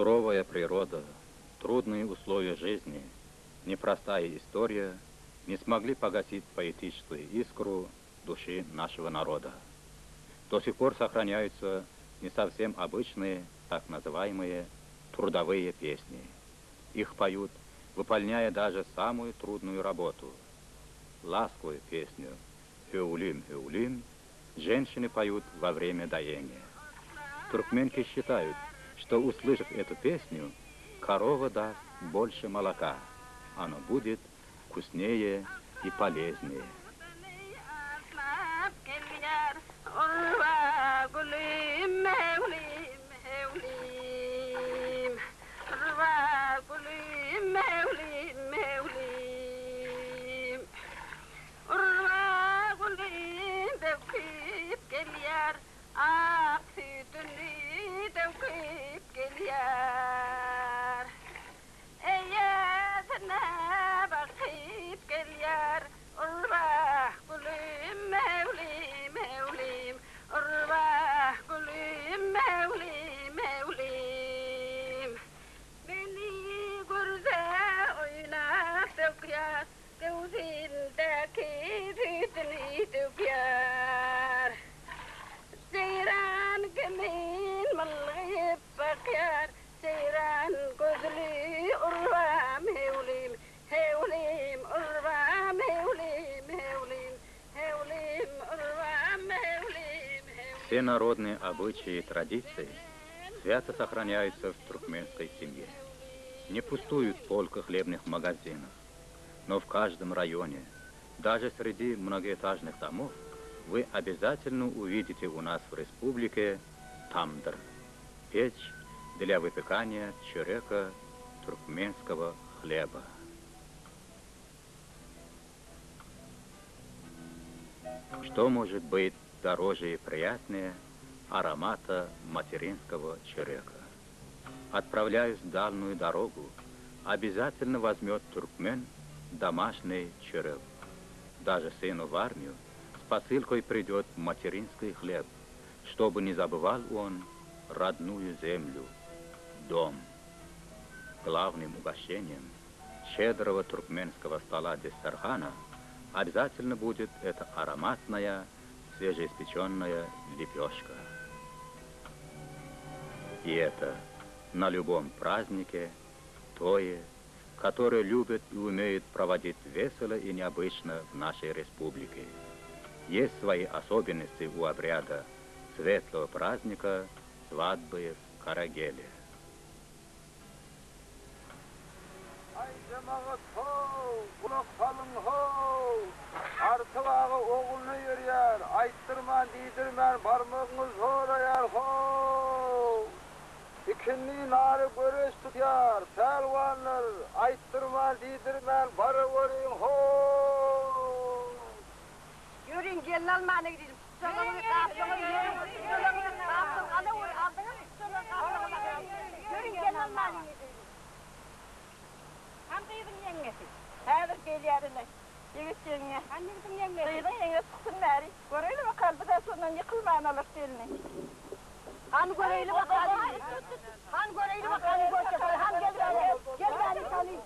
Суровая природа, трудные условия жизни, непростая история не смогли погасить поэтическую искру души нашего народа. До сих пор сохраняются не совсем обычные, так называемые трудовые песни. Их поют, выполняя даже самую трудную работу. Ласковую песню «Хеулим, хеулим» женщины поют во время доения. Туркменки считают, что, услышав эту песню, корова даст больше молока. Оно будет вкуснее и полезнее. Все народные обычаи и традиции свято сохраняются в туркменской семье. Не пустуют полка хлебных магазинов, но в каждом районе, даже среди многоэтажных домов, вы обязательно увидите у нас в республике тамдыр – печь для выпекания чурека туркменского хлеба. Что может быть дороже и приятнее аромата материнского чурека? Отправляясь в дальнюю дорогу, обязательно возьмет туркмен домашний чурек. Даже сыну в армию с посылкой придет материнский хлеб, чтобы не забывал он родную землю, дом. Главным угощением щедрого туркменского стола Дастархана обязательно будет эта ароматная свежеиспеченная лепешка. И это на любом празднике тое, которое любят и умеют проводить весело и необычно в нашей республике. Есть свои особенности у обряда светлого праздника свадьбы в Карагеле. Artıvağı oğulunu yürüyer, ayttırman, diydirmen, parmağınız horayar, ho! İkinli narı görüş tutar, pelvanlar, ayttırman, diydirmen, barı vurun, ho! Yürüyün, gelin almana gidelim. Yürüyün, gelin almana gidelim. Hamdıydım yengesi. Hazır geliyorlar. Yigitçiğine. Annemizin yengesi. Dıydı yengesi tutun bari. Göreyle bakalım, bir de sonundan yıkılmayan alır dilini. Han göreyle bakalım. Han göreyle bakalım. Han gel beni. Gel beni tanıyın.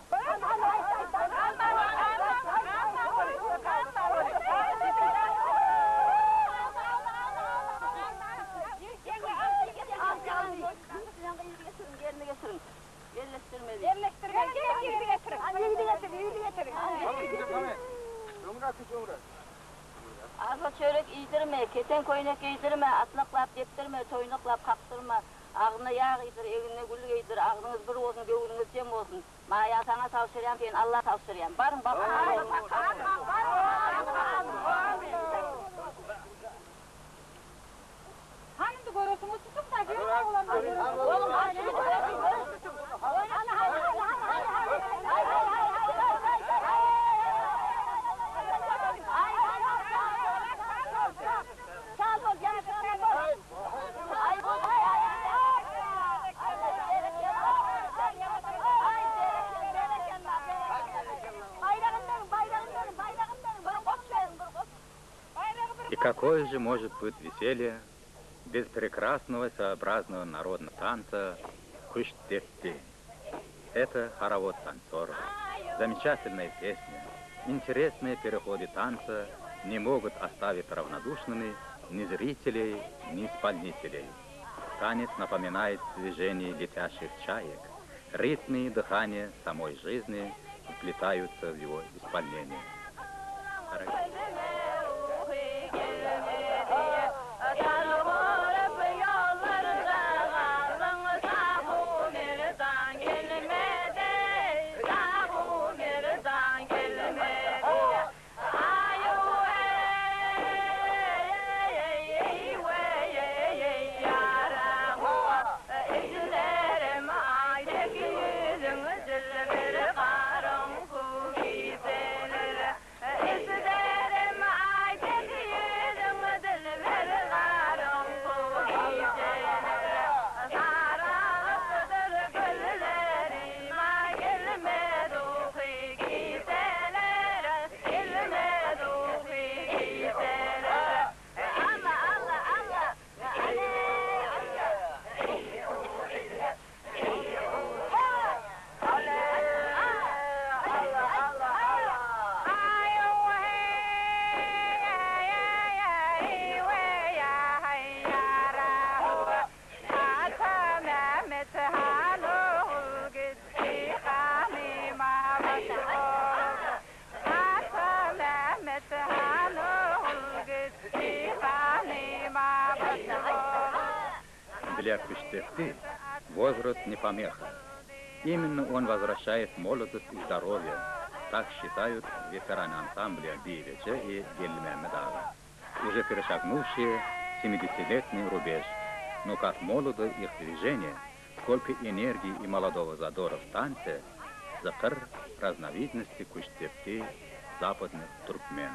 Ağzı çörek iydirme, keten koynak iydirme, atlaklap deptirme, toynaklap kaktırma. Ağzına yağ iydir, eline gül iydir, ağzınız bir olsun, göğününüz cem olsun. Maya sana tavsireyim, ben Allah tavsireyim. Barın bakın. Hanımdı görüyorsunuz, tutun da gelin oğlanlar. Oğlum, И какое же может быть веселье без прекрасного своеобразного народного танца Куш Тепти. Это хоровод танцоров. Замечательная песня. Интересные переходы танца не могут оставить равнодушными ни зрителей, ни исполнителей. Танец напоминает движение летящих чаек. Ритмы и дыхание самой жизни вплетаются в его исполнение. Для Куштепти возраст не помеха. Именно он возвращает молодость и здоровье. Так считают ветераны ансамбля Биевича и Гельмемедава, уже перешагнувшие 70-летний рубеж. Но как молодо их движение, сколько энергии и молодого задора в танце, закр разновидности Куштепти западных туркмен.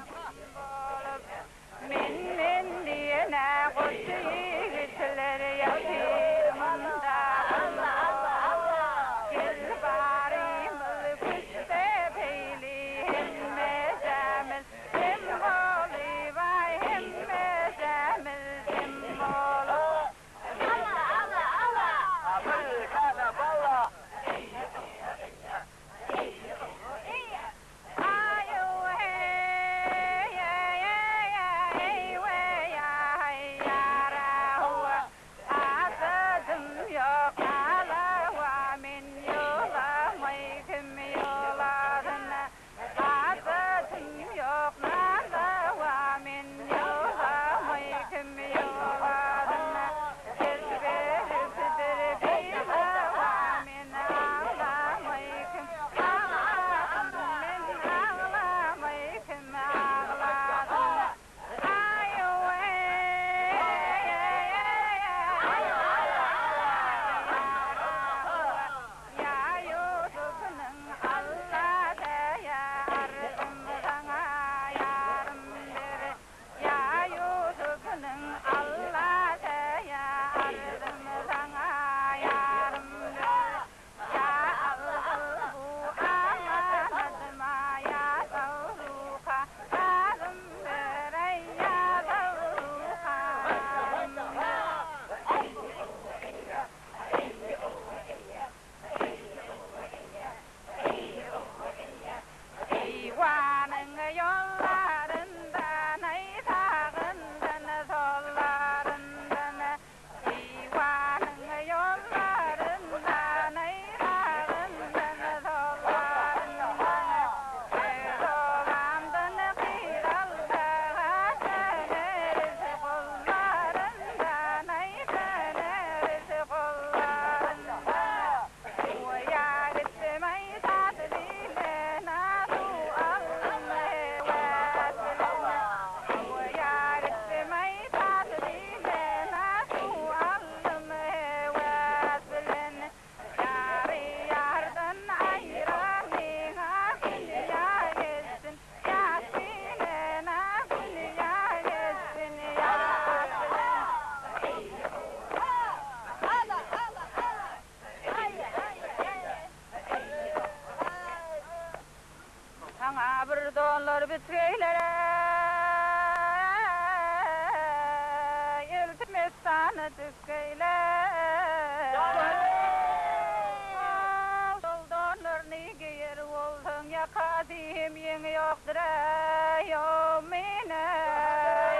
Donlar bitreylere iltimis sana tüskeyler hadre yomine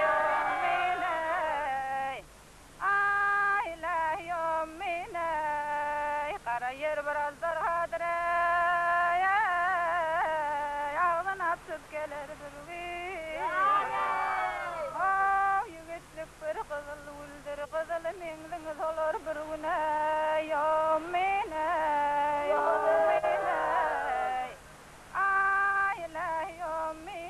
yomine ay la yomine qara yer birazdır hadre yağdan atıp gelir bir yigitlik bir kızıl uldur kızıl mingliğiniz olur bir güne yomine yomine ay la yomine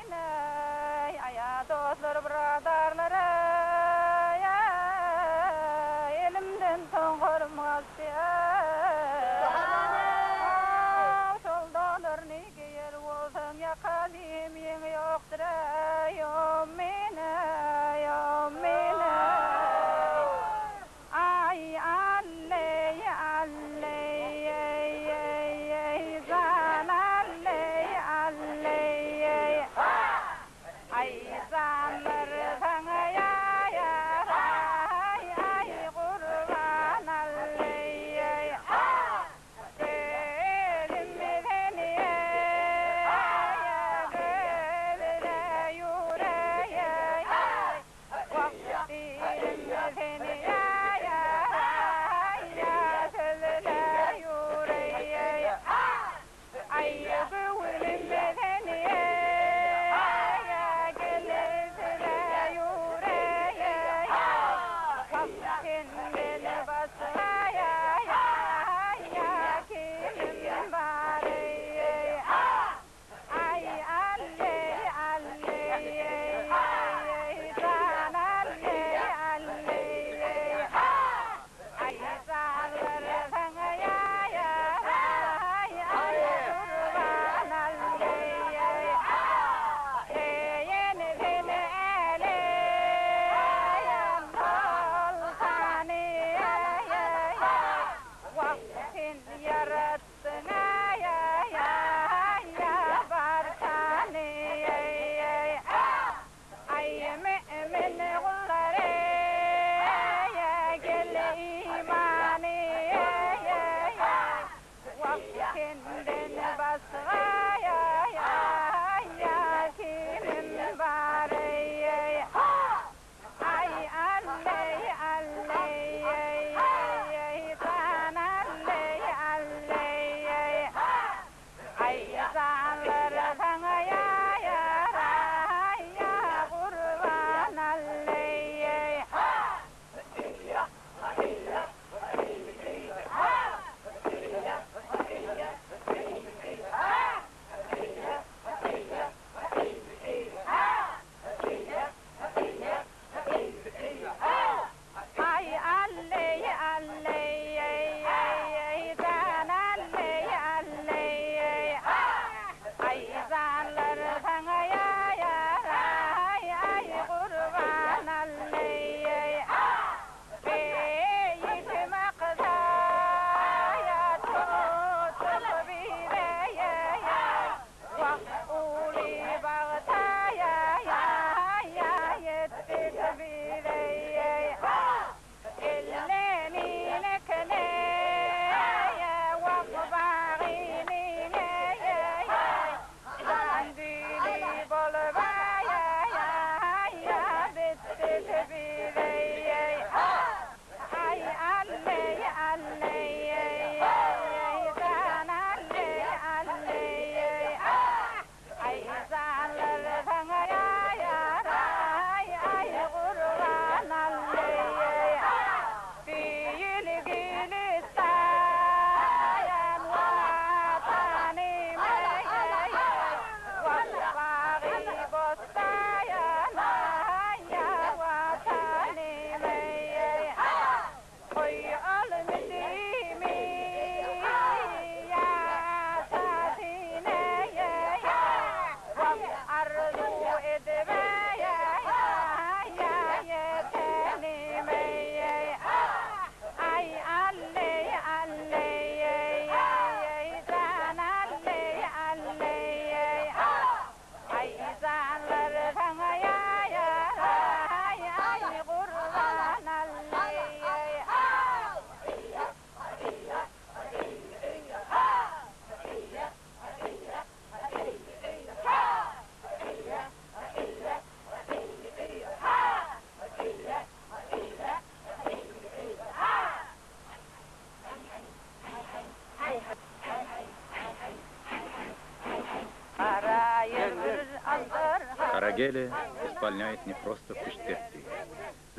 деле исполняет не просто куштетти.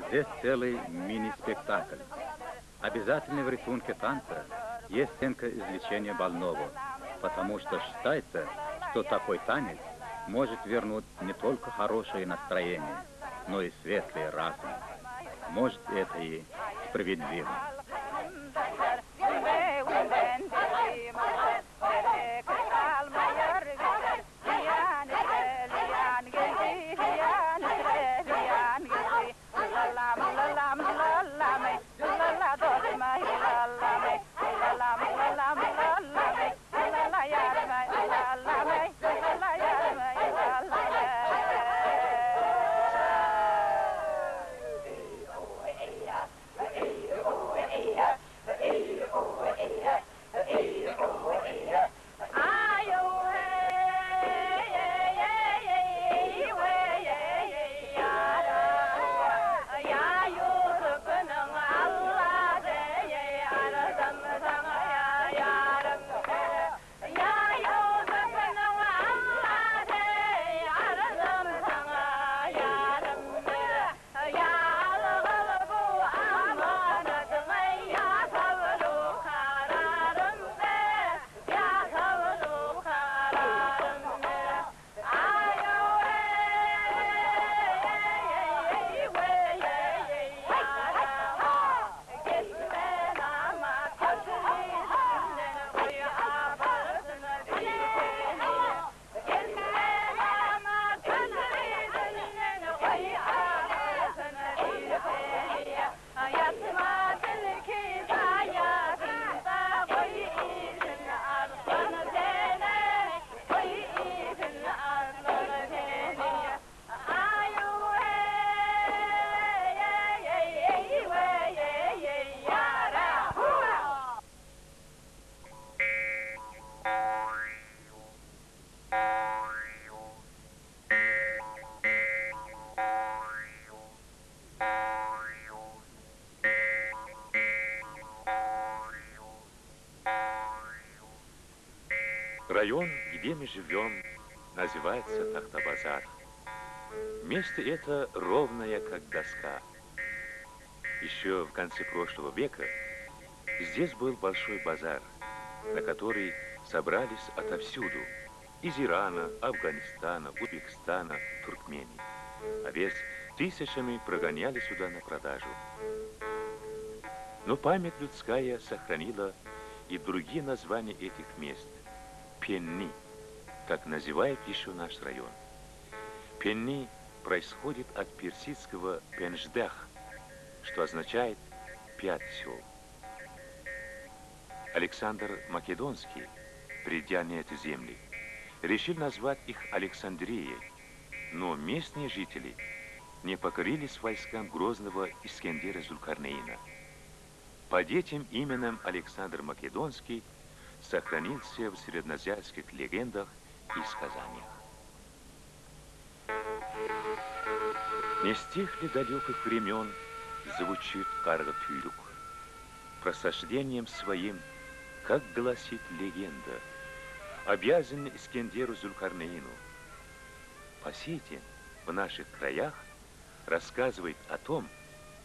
Здесь целый мини-спектакль. Обязательно в рисунке танца есть сценка излечения больного, потому что считается, что такой танец может вернуть не только хорошее настроение, но и светлый разум. Может, это и справедливо. Район, где мы живем, называется Тахтабазар. Место это ровное, как доска. Еще в конце прошлого века здесь был большой базар, на который собрались отовсюду, из Ирана, Афганистана, Узбекистана, Туркмении. Овец тысячами прогоняли сюда на продажу. Но память людская сохранила и другие названия этих мест. Пенни, так называют еще наш район. Пенни происходит от персидского пенждах, что означает «пять сел». Александр Македонский, придя на эти земли, решил назвать их Александрией, но местные жители не покорились войскам грозного Искендера Зулькарнейна. Под этим именем Александр Македонский сохранился в среднеазиатских легендах и сказаниях. Не с тех ли далеких времен звучит Каргатюлюк? Просаждением своим, как гласит легенда, обязан Искендеру Зулькарнейну. По сей день в наших краях рассказывает о том,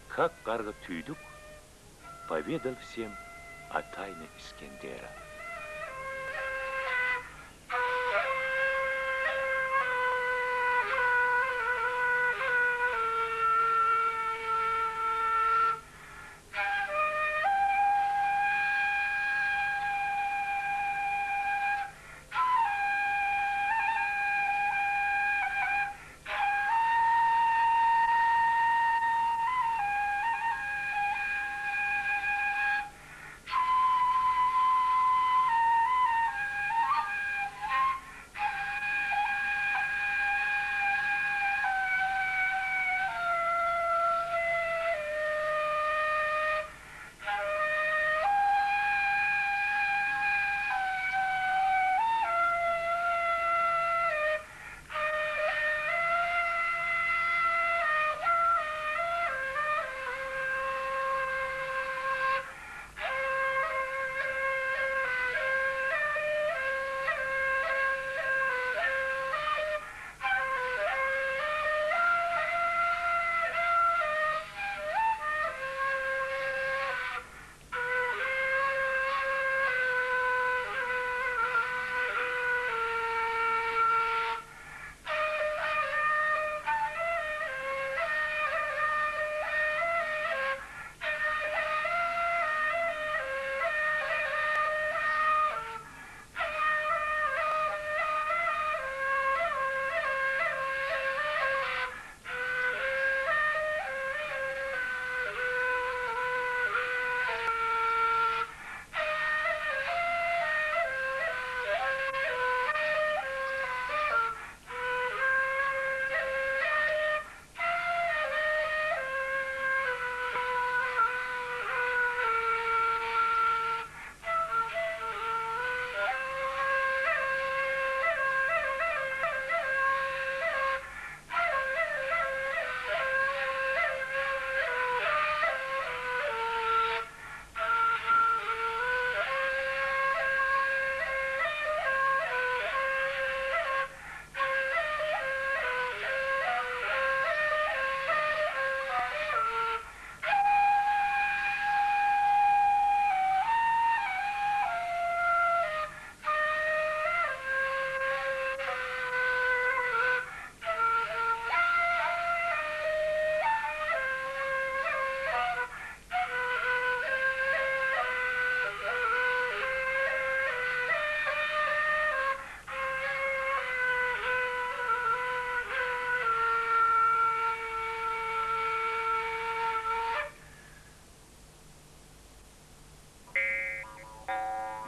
как Каргатюлюк поведал всем о тайне Искендера.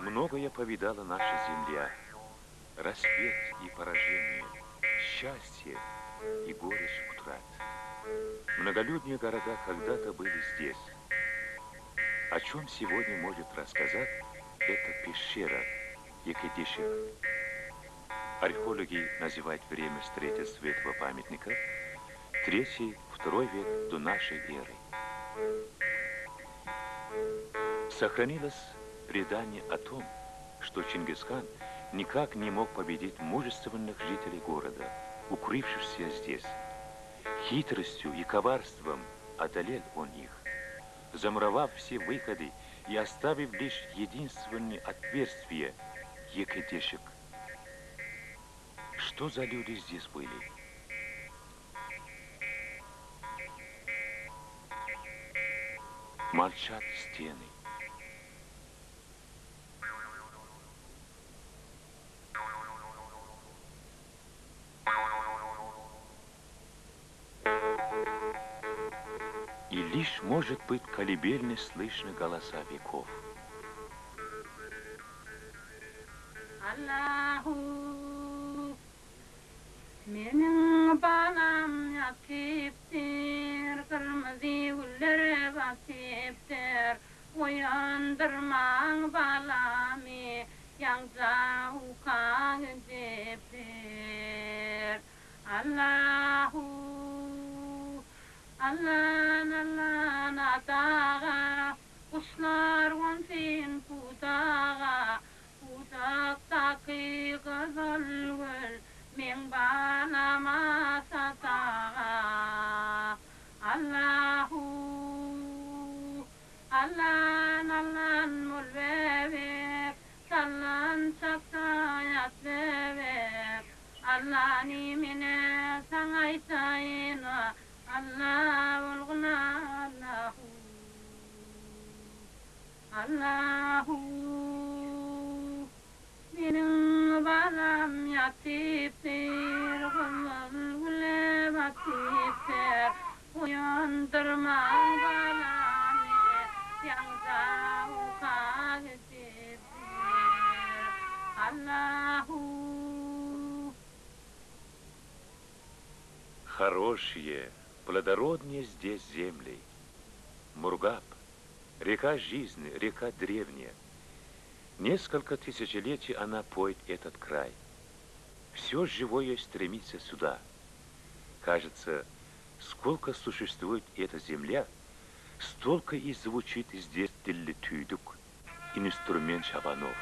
Многое повидала наша земля. Рассвет и поражение, счастье и горечь утрат. Многолюдные города когда-то были здесь. О чем сегодня может рассказать эта пещера Екатишек? Археологи называют время строительства этого памятника 3-2 век до нашей эры. Сохранилось предание о том, что Чингисхан никак не мог победить мужественных жителей города, укрывшихся здесь. Хитростью и коварством одолел он их, замуровав все выходы и оставив лишь единственное отверстие — Екатишек. Что за люди здесь были? Молчат стены. И лишь, может быть, колебельно слышны голоса веков. Аллаху, менің балам ятиптер, кырмызы гүллер басиптер, ояндырмаң баламы, яңза укаң дептер. Аллаху, Аллан атаға, құшлар онсен путаға, путақтақи қызыл гүл, мен балама сатаға. Аллаху, Аллан мұл бәбек, саллан сақтаят бәбек. Аллан имене саң айтайын, Allah ulguna Allahu, Allahu, benim balam yatiptir, gülü batiptir, uyandırma balamı, yangza uka gitiptir, Allahu. Хорошие, плодородные здесь земли. Мургаб, река жизни, река древняя. Несколько тысячелетий она поет этот край. Все живое стремится сюда. Кажется, сколько существует эта земля, столько и звучит здесь тюдюк, инструмент шабанов.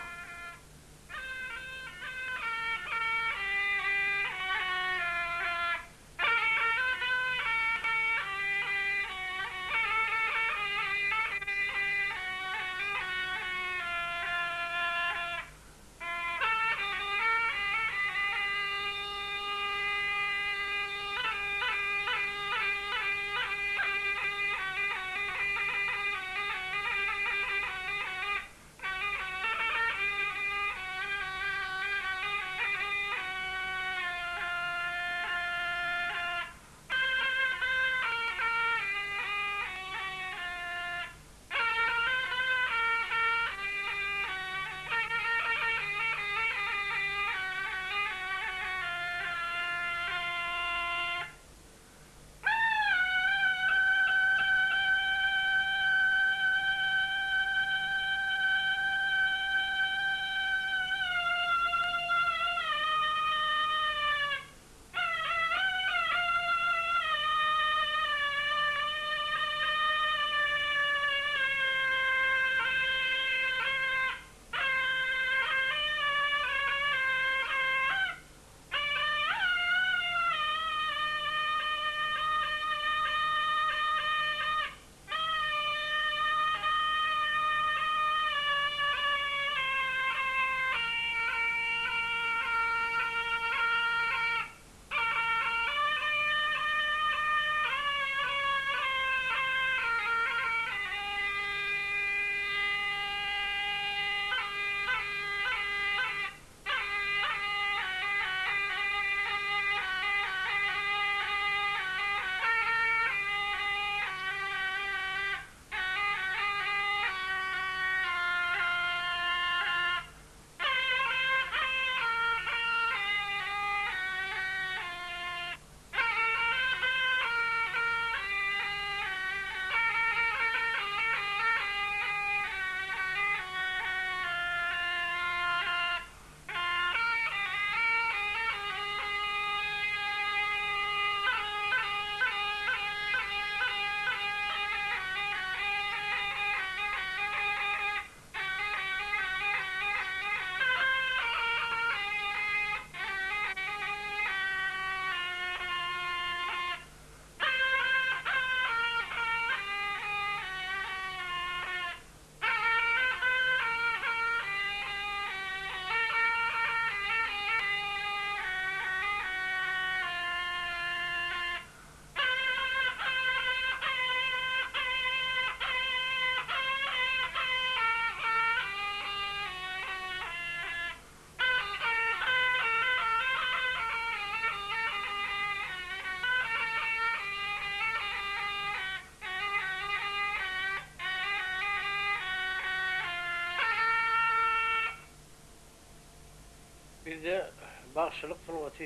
Bakşılık sanatı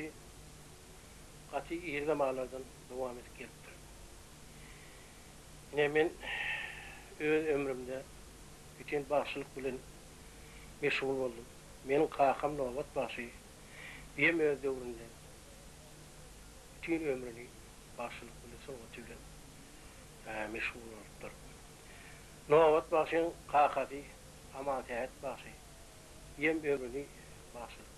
ati iyi zamanlardan devam edip gelipdir. Yine men öz ömrümde bütün bakşılık bilen meşgul oldum. Menin kakam Nobat Bakşı benim öz devrinde bütün ömrünü bakşılık bilen sanatı bilen meşgul olupdur. Nobat Bakşı'nın kakası Amatayat Bakşı benim ömrünü bakşılık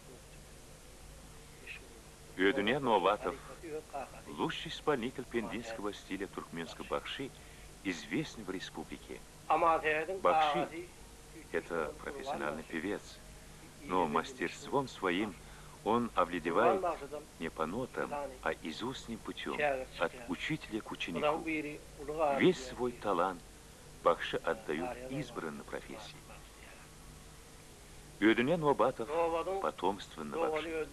Ödüня Новатов, лучший исполнитель пендинского стиля туркменской бахши, известен в республике. Бахши – это профессиональный певец, но мастерством своим он овладевает не по нотам, а изустным путем, от учителя к ученику. Весь свой талант бахши отдают избранной профессии. Ödüня Новатов – потомственный бахши.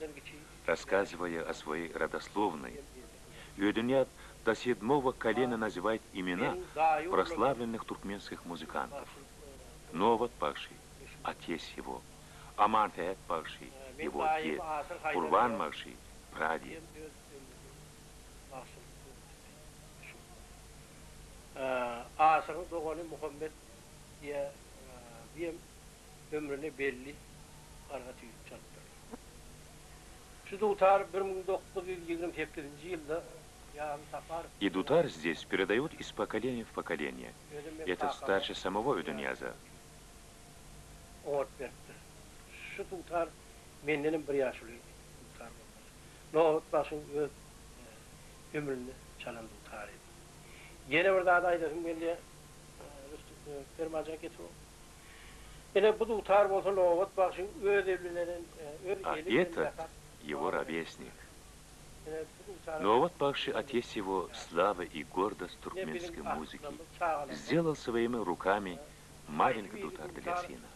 Рассказывая о своей родословной, Ödüня до 7-го колена называет имена прославленных туркменских музыкантов. Новат Bakşı – отец его, Амантayat Bakşı – его дед, Курбан Bakşı – прадед. Asırın doğanı Muhammed diye bir ömrünü belli kargatı çaldı. Şu Дутар 1928 yılda И Дутар здесь передают из поколения в поколение. Это старше самого Ödünyaz'a. Şu Дутар mendenim bir yaşlı Dutar. Nohut başın öz ömrünü çalan Dutar. Yine burada adaydım belli firmaca getiriyor. Yine bu Dutar olsa Nohut başın öz evlilerin этот его ровесник. Новат Bakşı, отец его, слава и гордость туркменской музыки, сделал своими руками маленький Дутар для сына.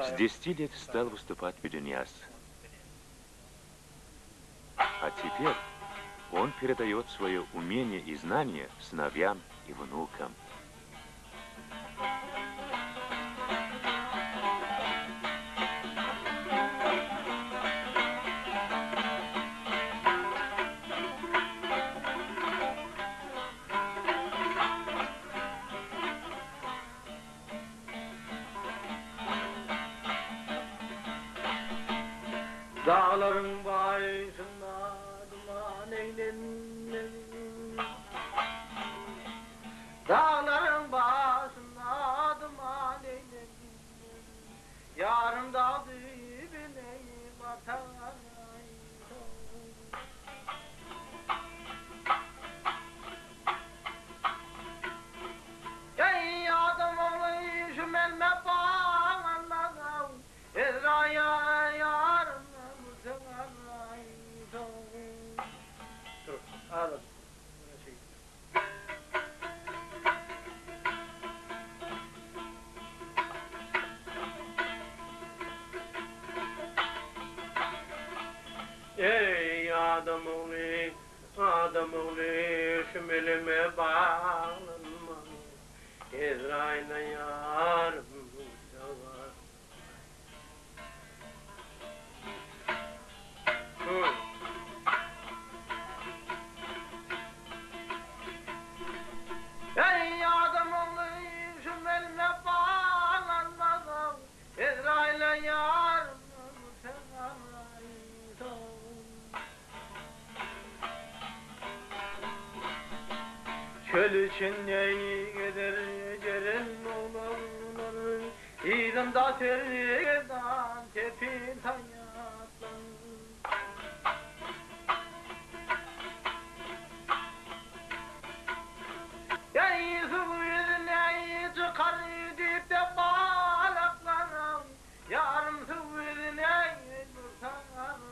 С 10 лет стал выступать Ödünyaz. А теперь он передает свое умение и знания сыновьям и внукам. Dağların başında duman eylenir. Dağların başında duman eylenir. Yarın dağ dibine batar. Ey adam oğlu şu melme bağlanmaz. Ezra'ya yarın. Anladım. Ey adam oğlu şu melime bağlanma. Ezra'yla yarım var. Ey adam oğlu şu melime bağlanmadan Ezrail'e yarım çöl içinde gider cerin oğlanlar İzimda terliğinden tepin tanyatlan Ey suvizine çıkar edip de balaklarım Yarım suvizine tutarayım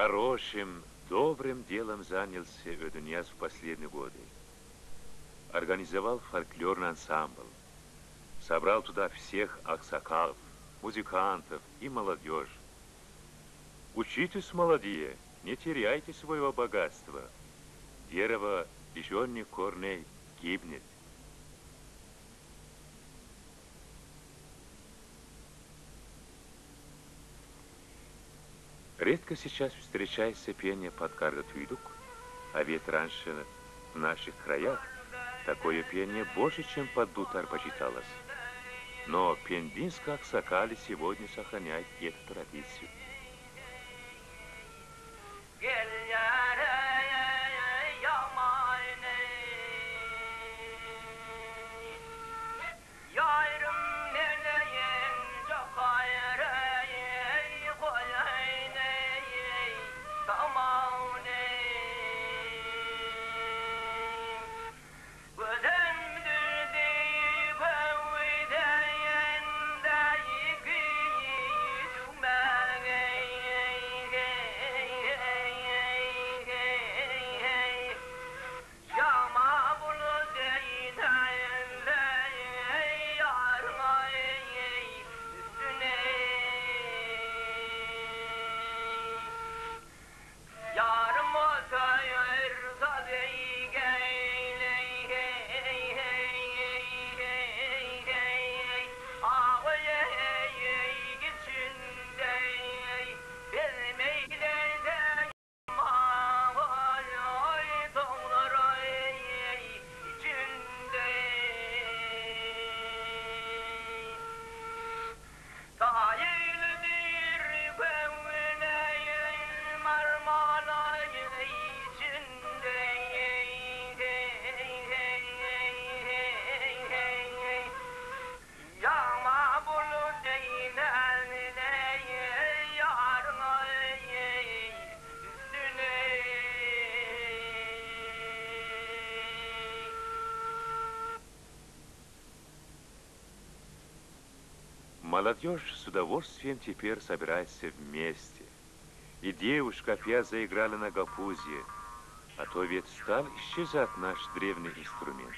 Хорошим, добрым делом занялся Ödünyaz в последние годы. Организовал фольклорный ансамбль. Собрал туда всех аксакалов, музыкантов и молодежь. Учитесь, молодые, не теряйте своего богатства. Дерево лишённых корней гибнет. Редко сейчас встречается пение под каргатуйдук, а ведь раньше в наших краях такое пение больше, чем под дутар почиталось. Но пендинские аксакали сегодня сохраняют эту традицию. Молодежь с удовольствием теперь собирается вместе. И девушка опять заиграла на гапузе, а то ведь стал исчезать наш древний инструмент.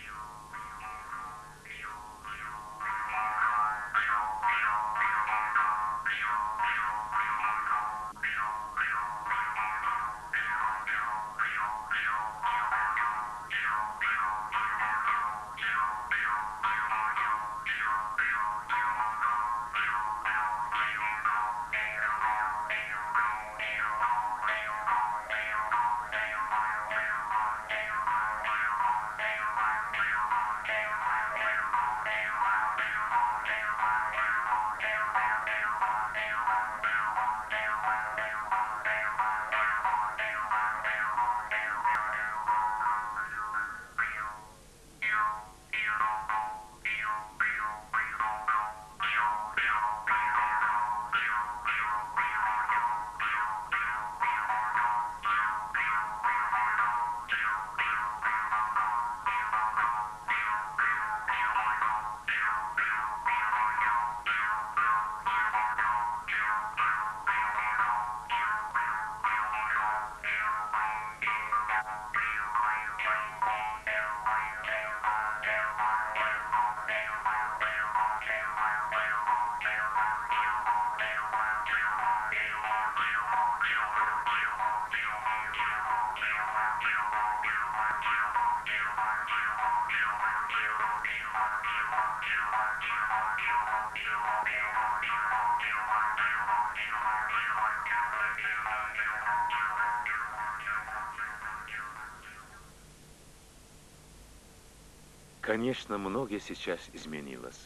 Конечно, многое сейчас изменилось,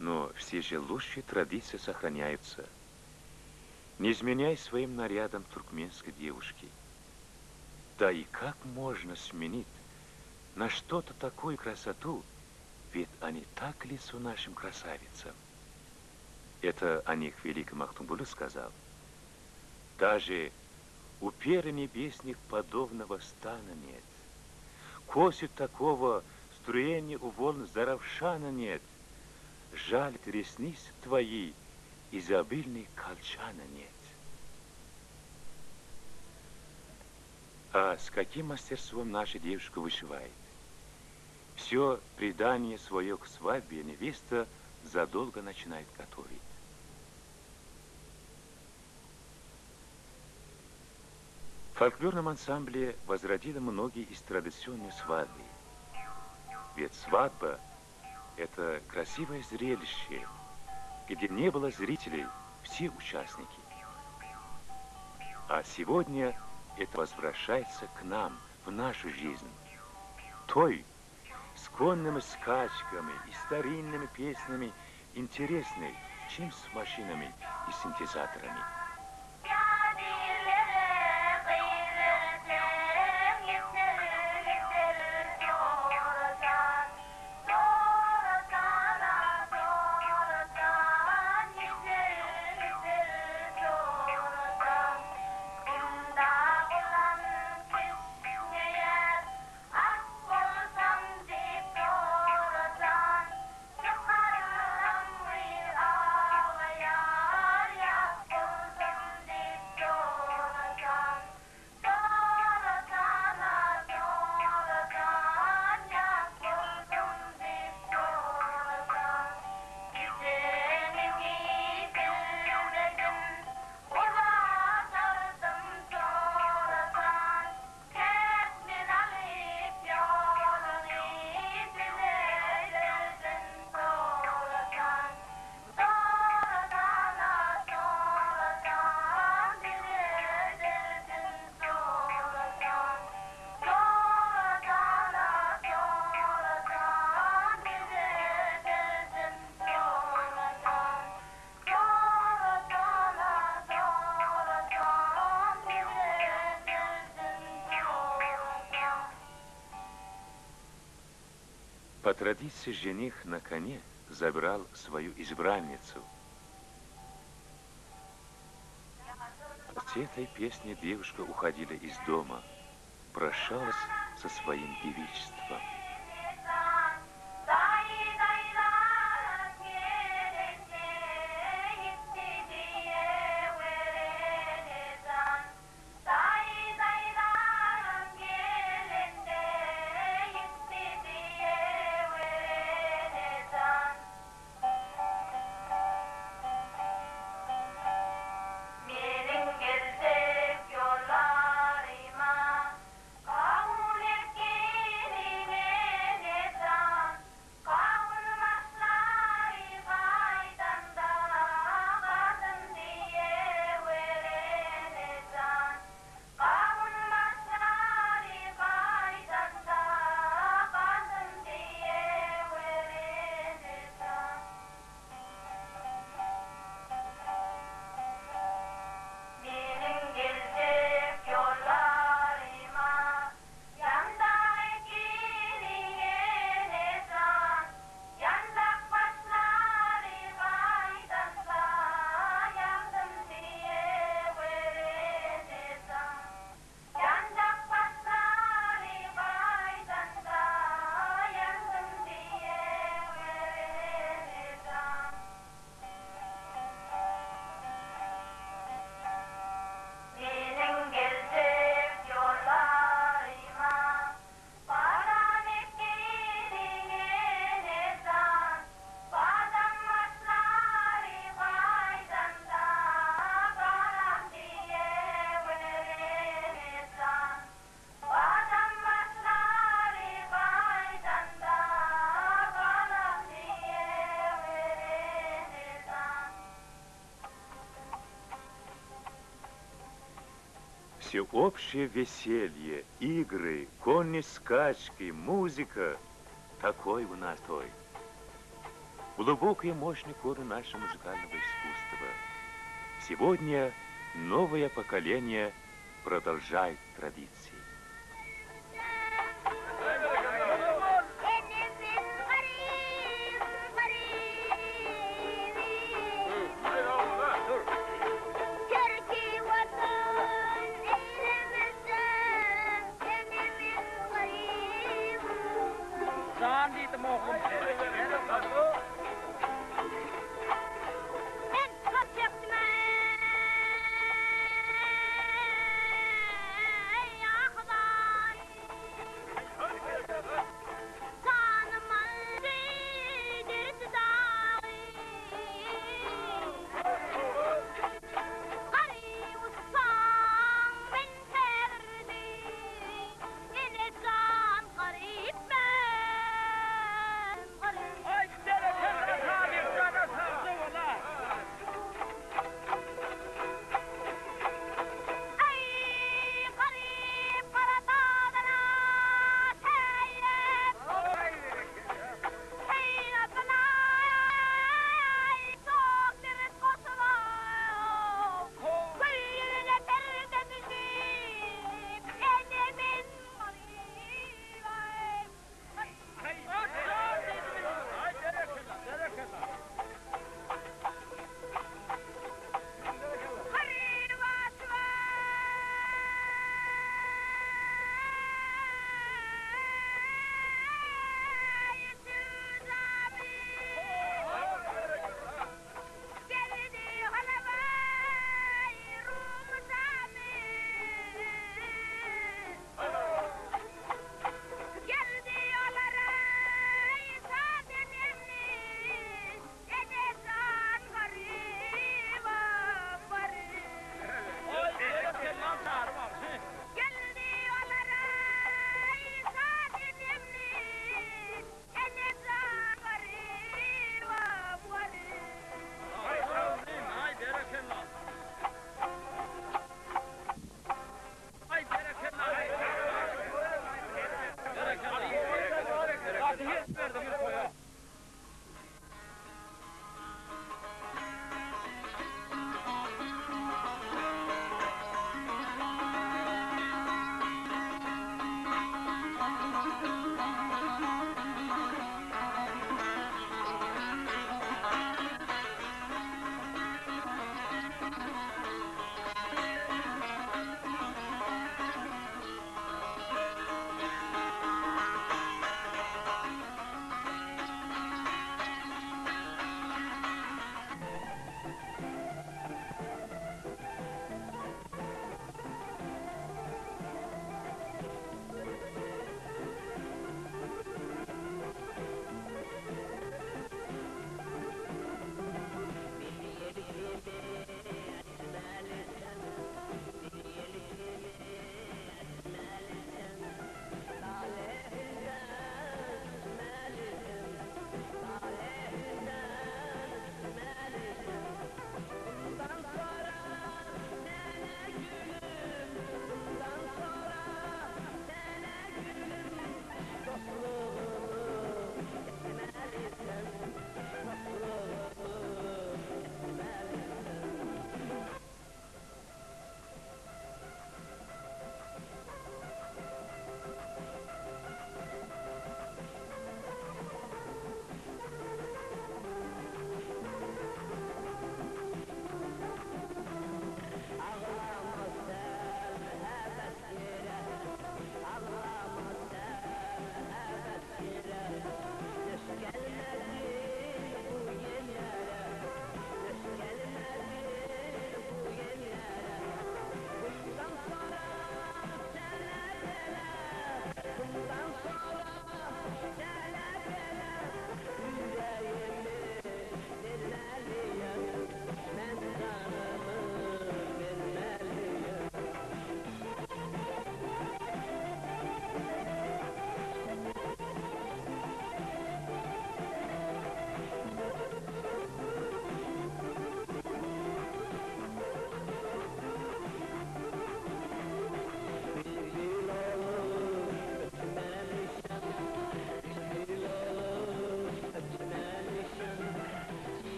но все же лучшие традиции сохраняются. Не изменяй своим нарядом туркменской девушки. Да и как можно сменить на что-то такую красоту, ведь они так к лицу нашим красавицам. Это о них великий Махтумбулы сказал. Даже у пера небесных подобного стана нет. Косит такого струения у волн заравшана нет. Жалит ресницы твои, изобильной колчана нет. А с каким мастерством наша девушка вышивает. Все предание свое к свадьбе невеста задолго начинает готовить. В фольклорном ансамбле возродило многие из традиционных свадьбы. Ведь свадьба – это красивое зрелище, где не было зрителей, все участники. А сегодня это возвращается к нам, в нашу жизнь. Той, с конными скачками и старинными песнями интересной, чем с машинами и синтезаторами. По традиции жених на коне забрал свою избранницу. С этой песней девушка уходила из дома, прощалась со своим девичеством. Всеобщее веселье, игры, конные скачки, музыка – такой у нас той. Глубокие мощные корни нашего музыкального искусства. Сегодня новое поколение продолжает традиции.